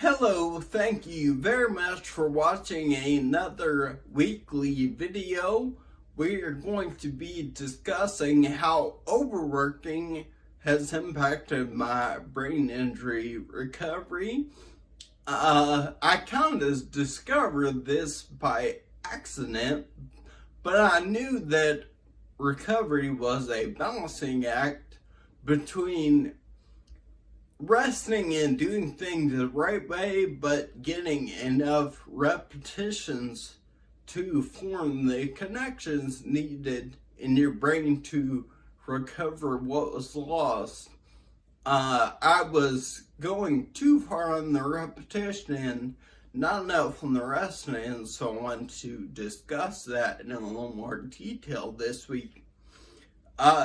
Hello, thank you very much for watching another weekly video. We are going to be discussing how overworking has impacted my brain injury recovery. I kind of discovered this by accident, but I knew that recovery was a balancing act between resting and doing things the right way, but getting enough repetitions to form the connections needed in your brain to recover what was lost. I was going too far on the repetition and not enough on the resting, and so I want to discuss that in a little more detail this week.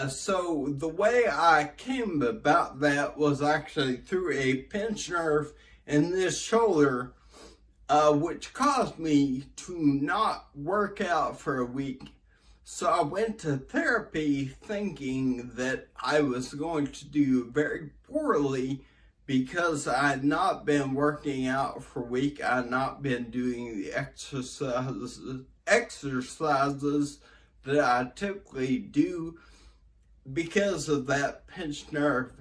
So the way I came about that was actually through a pinched nerve in this shoulder, which caused me to not work out for a week. So I went to therapy thinking that I was going to do very poorly because I had not been working out for a week. I had not been doing the exercises that I typically do because of that pinched nerve.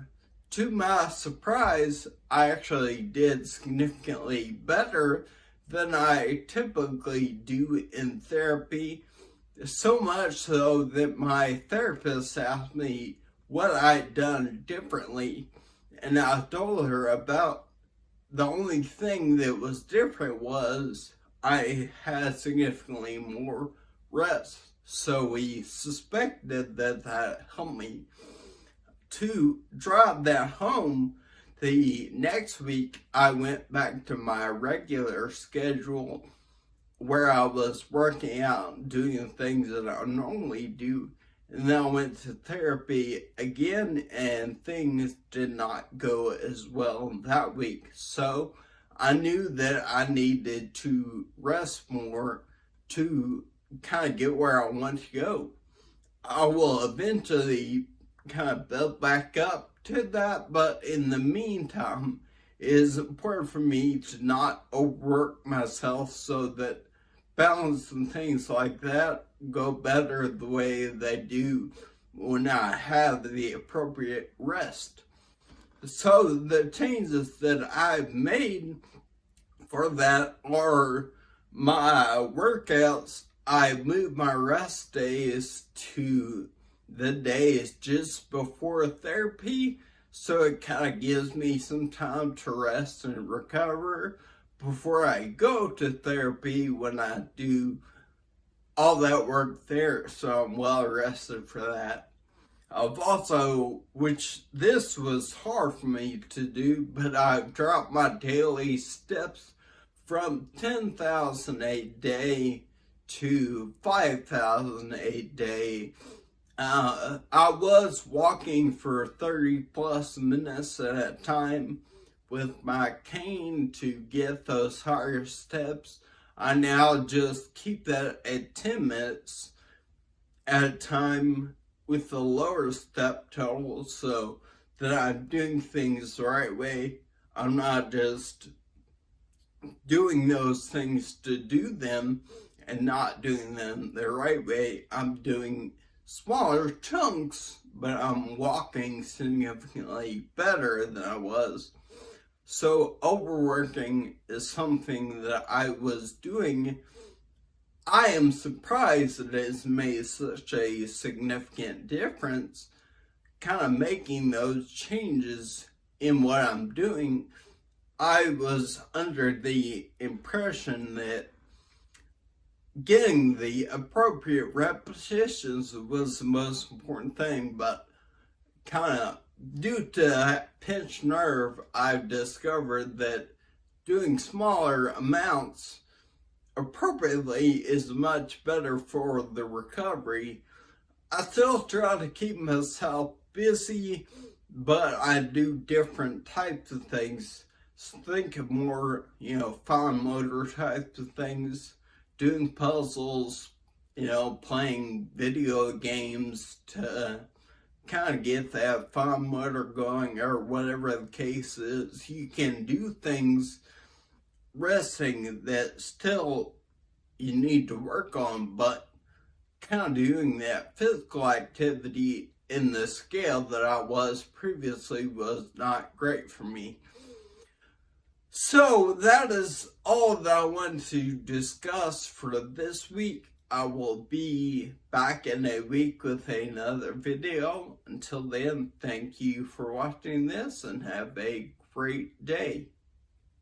To my surprise, I actually did significantly better than I typically do in therapy. So much so that my therapist asked me what I'd done differently, and I told her about the only thing that was different was I had significantly more rest. So we suspected that helped me. To drive that home, the next week I went back to my regular schedule where I was working out, doing things that I normally do. And then I went to therapy again, and things did not go as well that week. So I knew that I needed to rest more to kind of get where I want to go. I will eventually kind of build back up to that, but in the meantime, it is important for me to not overwork myself so that balance and things like that go better the way they do when I have the appropriate rest. So the changes that I've made for that are my workouts. I moved my rest days to the days just before therapy, so it kind of gives me some time to rest and recover before I go to therapy when I do all that work there, so I'm well rested for that. I've also, which this was hard for me to do, but I've dropped my daily steps from 10,000 a day to 5,000 a day. I was walking for 30 plus minutes at a time with my cane to get those higher steps. I now just keep that at 10 minutes at a time with the lower step total so that I'm doing things the right way. I'm not just doing those things to do them and not doing them the right way. I'm doing smaller chunks, but I'm walking significantly better than I was. So overworking is something that I was doing. I am surprised that it has made such a significant difference, kind of making those changes in what I'm doing. I was under the impression that getting the appropriate repetitions was the most important thing, but kind of due to pinched nerve, I've discovered that doing smaller amounts appropriately is much better for the recovery. I still try to keep myself busy, but I do different types of things. Think of more, fine motor types of things, doing puzzles, playing video games to kind of get that fine motor going, or whatever the case is. You can do things resting that still you need to work on, but kind of doing that physical activity in the scale that I was previously was not great for me. So that is all that I wanted to discuss for this week. I will be back in a week with another video. Until then, thank you for watching this and have a great day.